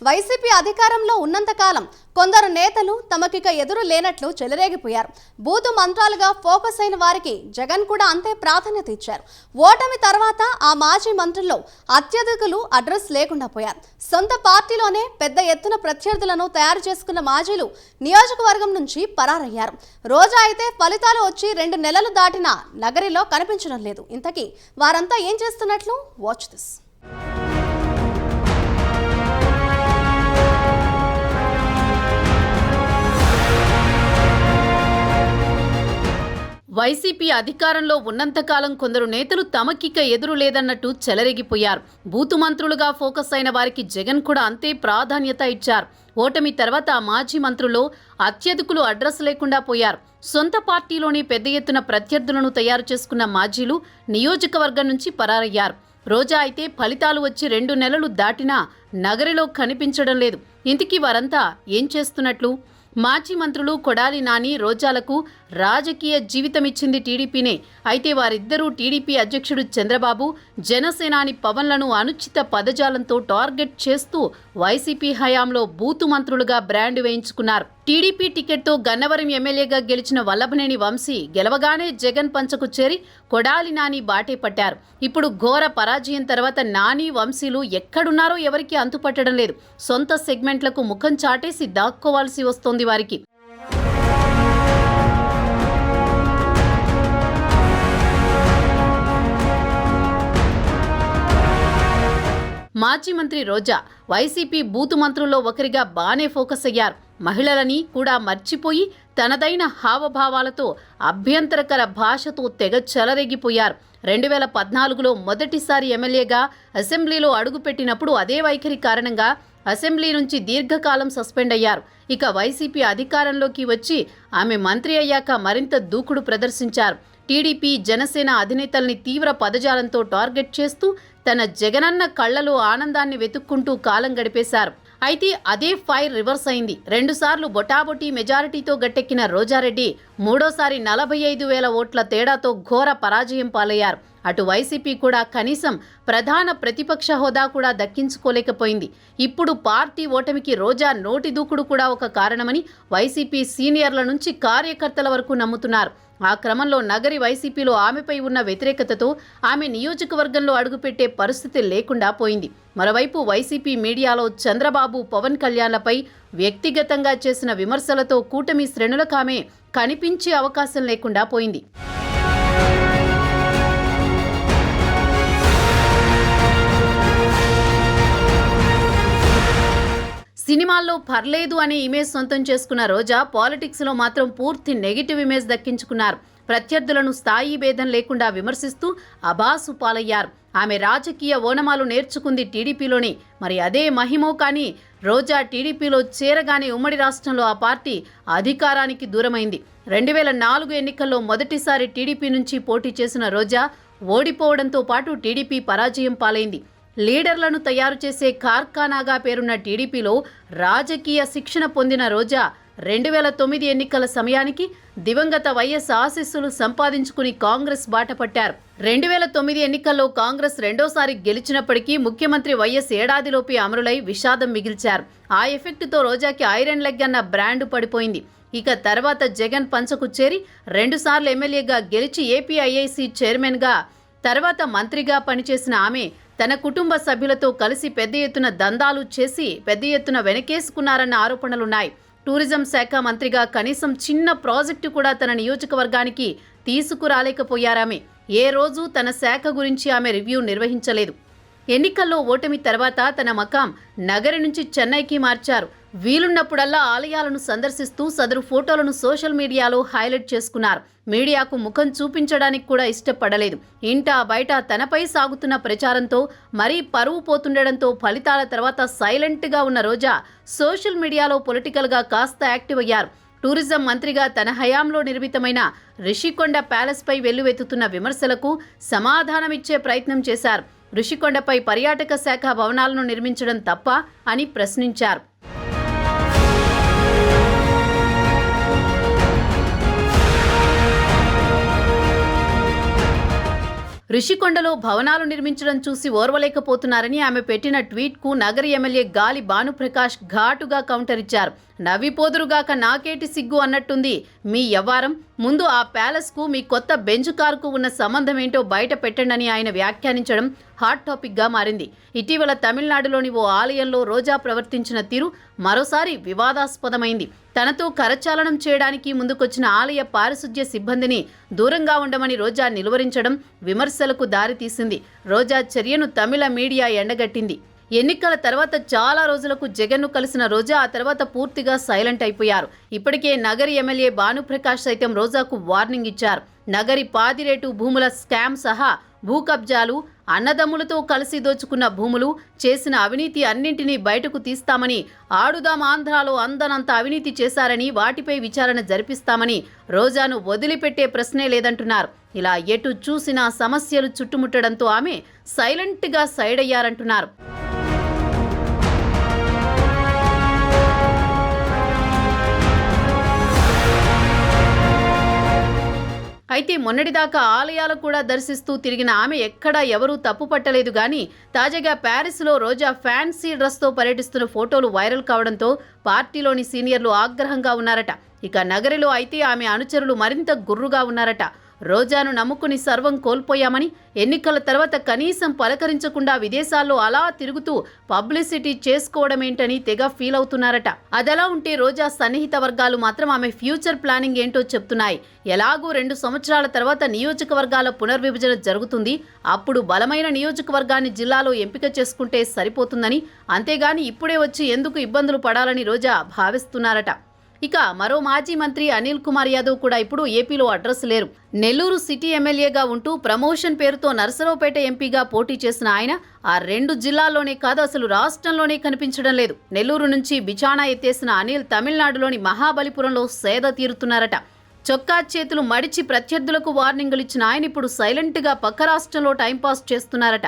YCP అధికారంలో ఉన్నంతకాలం కొందరు నేతలు తమకిక ఎదురు లేనట్లు చెలరేగిపోయారు. బూతు మంత్రాలుగా ఫోకస్ అయిన వారికి జగన్ కూడా అంతే ప్రాధాన్యత ఇచ్చారు. ఓటమి తర్వాత ఆ మాజీ మంత్రుల్లో అత్యధికులు అడ్రస్ లేకుండా పోయారు. సొంత పార్టీలోనే పెద్ద ఎత్తున ప్రత్యర్థులను తయారు చేసుకున్న మాజీలు నియోజకవర్గం నుంచి పరారయ్యారు. రోజా అయితే ఫలితాలు వచ్చి 2 నెలలు దాటినా నగరిలో కనిపించడం లేదు. ఇంతకీ వారంతా ఏం చేస్తున్నట్లు? Watch this. వైసీపీ అధికారంలో ఉన్నంతకాలం కొందరు నేతలు తమకిక ఎదురు లేదన్నట్టు చెలరేగిపోయారు. బూతు మంత్రులుగా ఫోకస్ అయిన వారికి జగన్ కూడా అంతే ప్రాధాన్యత ఇచ్చారు. ఓటమి తర్వాత ఆ మాజీ మంత్రుల్లో అత్యధికులు అడ్రస్ లేకుండా పోయారు. సొంత పార్టీలోని పెద్ద ఎత్తున ప్రత్యర్థులను తయారు చేసుకున్న మాజీలు నియోజకవర్గం నుంచి పరారయ్యారు. రోజా అయితే ఫలితాలు వచ్చి 2 నెలలు దాటినా నగరిలో కనిపించడం లేదు. ఇంతకీ వారంతా ఏం చేస్తున్నట్లు? మాజీ మంత్రులు కొడాలి నాని, రోజాలకు రాజకీయ జీవితమిచ్చింది టీడీపీనే. అయితే వారిద్దరూ టీడీపీ అధ్యక్షుడు చంద్రబాబు, జనసేనాని పవన్లను అనుచిత పదజాలంతో టార్గెట్ చేస్తూ వైసీపీ హయాంలో బూతు మంత్రులుగా బ్రాండ్ వేయించుకున్నారు. టీడీపీ టికెట్తో గన్నవరం ఎమ్మెల్యేగా గెలిచిన వల్లభనేని వంశీ గెలవగానే జగన్ పంచకు చేరి కొడాలి నాని బాటే పట్టారు. ఇప్పుడు ఘోర పరాజయం తర్వాత నాని, వంశీలు ఎక్కడున్నారో ఎవరికీ అంతుపట్టడం లేదు. సొంత సెగ్మెంట్లకు ముఖం చాటేసి దాక్కోవాల్సి వస్తోంది వారికి. మాజీ మంత్రి రోజా వైసీపీ బూతు మంత్రుల్లో ఒకరిగా బానే ఫోకస్ అయ్యారు. మహిళలని కూడా మర్చిపోయి తనదైన హావభావాలతో అభ్యంతరకర భాషతో తెగ చెలరేగిపోయారు. 2014లో మొదటిసారి ఎమ్మెల్యేగా అసెంబ్లీలో అడుగుపెట్టినప్పుడు అదే వైఖరి కారణంగా అసెంబ్లీ నుంచి దీర్ఘకాలం సస్పెండ్ అయ్యారు. ఇక వైసీపీ అధికారంలోకి వచ్చి ఆమె మంత్రి అయ్యాక మరింత దూకుడు ప్రదర్శించారు. టీడీపీ, జనసేన అధినేతల్ని తీవ్ర పదజాలంతో టార్గెట్ చేస్తూ తన జగనన్న కళ్లలో ఆనందాన్ని వెతుక్కుంటూ కాలం గడిపేశారు. అయితే అదే ఫైర్ రివర్స్ అయింది. 2 సార్లు బొటాబొటీ మెజారిటీతో గట్టెక్కిన రోజారెడ్డి మూడోసారి 45,000 ఓట్ల తేడాతో ఘోర పరాజయం పాలయ్యారు. అటు వైసీపీ కూడా కనీసం ప్రధాన ప్రతిపక్ష హోదా కూడా దక్కించుకోలేకపోయింది. ఇప్పుడు పార్టీ ఓటమికి రోజా నోటి దూకుడు కూడా ఒక కారణమని వైసీపీ సీనియర్ల నుంచి కార్యకర్తల వరకు నమ్ముతున్నారు. ఆ క్రమంలో నగరి వైసీపీలో ఆమెపై ఉన్న వ్యతిరేకతతో ఆమె నియోజకవర్గంలో అడుగుపెట్టే పరిస్థితి లేకుండా పోయింది. మరోవైపు వైసీపీ మీడియాలో చంద్రబాబు, పవన్ కళ్యాణ్లపై వ్యక్తిగతంగా చేసిన విమర్శలతో కూటమి శ్రేణులకు ఆమె కనిపించే అవకాశం లేకుండా పోయింది. సినిమాల్లో పర్లేదు అనే ఇమేజ్ సొంతం చేసుకున్న రోజా పాలిటిక్స్లో మాత్రం పూర్తి నెగిటివ్ ఇమేజ్ దక్కించుకున్నారు. ప్రత్యర్థులను స్థాయి భేదం లేకుండా విమర్శిస్తూ అబాసు పాలయ్యారు. ఆమె రాజకీయ ఓనమాలు నేర్చుకుంది టీడీపీలోనే. మరి అదే మహిమో కానీ రోజా టీడీపీలో చేరగానే ఉమ్మడి రాష్ట్రంలో ఆ పార్టీ అధికారానికి దూరమైంది. 2004 ఎన్నికల్లో మొదటిసారి టీడీపీ నుంచి పోటీ చేసిన రోజా ఓడిపోవడంతో పాటు టీడీపీ పరాజయం పాలైంది. లీడర్లను తయారు చేసే కార్ఖానాగా పేరున్న టీడీపీలో రాజకీయ శిక్షణ పొందిన రోజా 2009 ఎన్నికల సమయానికి దివంగత వైఎస్ ఆశీస్సులు సంపాదించుకుని కాంగ్రెస్ బాట పట్టారు. 2009 ఎన్నికల్లో కాంగ్రెస్ రెండోసారి గెలిచినప్పటికీ ముఖ్యమంత్రి వైఎస్ ఏడాదిలోపే అమరులై విషాదం మిగిల్చారు. ఆ ఎఫెక్టుతో రోజాకి ఐరన్ లెగ్ అన్న బ్రాండ్ పడిపోయింది. ఇక తర్వాత జగన్ పంచకు చేరి 2 సార్లు ఎమ్మెల్యేగా గెలిచి ఏపీఐఐసీ చైర్మన్గా, తర్వాత మంత్రిగా పనిచేసిన ఆమె తన కుటుంబ సభ్యులతో కలిసి పెద్ద ఎత్తున దందాలు చేసి పెద్ద ఎత్తున వెనకేసుకున్నారన్న ఆరోపణలున్నాయి. టూరిజం శాఖ మంత్రిగా కనీసం చిన్న ప్రాజెక్టు కూడా తన నియోజకవర్గానికి తీసుకురాలేకపోయారామె. ఏ రోజు తన శాఖ గురించి ఆమె రివ్యూ నిర్వహించలేదు. ఎన్నికల్లో ఓటమి తర్వాత తన మకాం నగరి నుంచి చెన్నైకి మార్చారు. వీలున్నప్పుడల్లా ఆలయాలను సందర్శిస్తూ సదరు ఫోటోలను సోషల్ మీడియాలో హైలైట్ చేసుకున్నారు. మీడియాకు ముఖం చూపించడానికి కూడా ఇష్టపడలేదు. ఇంటా బయట తనపై సాగుతున్న ప్రచారంతో మరీ పరువు పోతుండడంతో ఫలితాల తర్వాత సైలెంట్గా ఉన్న రోజా సోషల్ మీడియాలో పొలిటికల్గా కాస్త యాక్టివ్ అయ్యారు. టూరిజం మంత్రిగా తన హయాంలో నిర్మితమైన రిషికొండ ప్యాలెస్పై వెల్లువెత్తుతున్న విమర్శలకు సమాధానమిచ్చే ప్రయత్నం చేశారు. రిషికొండపై పర్యాటక శాఖ భవనాలను నిర్మించడం తప్ప అని ప్రశ్నించారు. రిషికొండలో భవనాలు నిర్మించడం చూసి ఓర్వలేకపోతున్నారని ఆమె పెట్టిన ట్వీట్కు నగరి ఎమ్మెల్యే గాలి భానుప్రకాష్ ఘాటుగా కౌంటర్ ఇచ్చారు. నవ్విపోదురుగాక నాకేటి సిగ్గు అన్నట్టుంది మీ యవ్వారం. ముందు ఆ ప్యాలెస్కు మీ కొత్త బెంచ్ కారుకు ఉన్న సంబంధం ఏంటో బయట పెట్టండని ఆయన వ్యాఖ్యానించడం హాట్ టాపిక్గా మారింది. ఇటీవల తమిళనాడులోని ఓ ఆలయంలో రోజా ప్రవర్తించిన తీరు మరోసారి వివాదాస్పదమైంది. తనతో కరచాలనం చేయడానికి ముందుకొచ్చిన ఆలయ పారిశుధ్య సిబ్బందిని దూరంగా ఉండమని రోజా నిలువరించడం విమర్శలకు దారితీసింది. రోజా చర్యను తమిళ మీడియా ఎండగట్టింది. ఎన్నికల తర్వాత చాలా రోజులకు జగన్ను కలిసిన రోజా ఆ తర్వాత పూర్తిగా సైలెంట్ అయిపోయారు. ఇప్పటికే నగరి ఎమ్మెల్యే భానుప్రకాష్ సైతం రోజాకు వార్నింగ్ ఇచ్చారు. నగరి పాదిరేటు భూముల స్కామ్ సహా భూ కబ్జాలు, అన్నదమ్ములతో కలిసి దోచుకున్న భూములు, చేసిన అవినీతి అన్నింటినీ బయటకు తీస్తామని, ఆడుదాం ఆంధ్రాలో అందనంత అవినీతి చేశారని, వాటిపై విచారణ జరిపిస్తామని రోజాను వదిలిపెట్టే ప్రశ్నే లేదంటున్నారు. ఇలా ఎటు చూసినా సమస్యలు చుట్టుముట్టడంతో ఆమె సైలెంట్గా సైడ్ అయ్యారంటున్నారు. అయితే మొన్నటిదాకా ఆలయాలు కూడా దర్శిస్తూ తిరిగిన ఆమె ఎక్కడా ఎవరూ తప్పు పట్టలేదు. కానీ తాజాగా ప్యారిస్లో రోజా ఫ్యాన్సీ డ్రెస్తో పర్యటిస్తున్న ఫోటోలు వైరల్ కావడంతో పార్టీలోని సీనియర్లు ఆగ్రహంగా ఉన్నారట. ఇక నగరిలో అయితే ఆమె అనుచరులు మరింత గుర్రుగా ఉన్నారట. రోజాను నమ్ముకుని సర్వం కోల్పోయామని, ఎన్నికల తర్వాత కనీసం పలకరించకుండా విదేశాల్లో అలా తిరుగుతూ పబ్లిసిటీ చేసుకోవడమేంటని తెగ ఫీల్ అవుతున్నారట. అదలా ఉంటే రోజా సన్నిహిత వర్గాలు మాత్రం ఆమె ఫ్యూచర్ ప్లానింగ్ ఏంటో చెప్తున్నాయి. ఎలాగూ 2 సంవత్సరాల తర్వాత నియోజకవర్గాల పునర్విభజన జరుగుతుంది. అప్పుడు బలమైన నియోజకవర్గాన్ని జిల్లాలో ఎంపిక చేసుకుంటే సరిపోతుందని, అంతేగాని ఇప్పుడే వచ్చి ఎందుకు ఇబ్బందులు పడాలని రోజా భావిస్తున్నారట. ఇక మరో మాజీ మంత్రి అనిల్ కుమార్ యాదవ్ కూడా ఇప్పుడు ఏపీలో అడ్రస్ లేరు. నెల్లూరు సిటీ ఎమ్మెల్యేగా ఉంటూ ప్రమోషన్ పేరుతో నర్సరావుపేట ఎంపీగా పోటీ చేసిన ఆయన ఆ 2 జిల్లాల్లోనే కాదు అసలు రాష్ట్రంలోనే కనిపించడం లేదు. నెల్లూరు నుంచి బిచాణా ఎత్తేసిన అనిల్ తమిళనాడులోని మహాబలిపురంలో సేద తీరుతున్నారట. చొక్కా చేతులు మడిచి ప్రత్యర్థులకు వార్నింగులు ఇచ్చిన ఆయన ఇప్పుడు సైలెంట్గా పక్క రాష్ట్రంలో టైంపాస్ చేస్తున్నారట.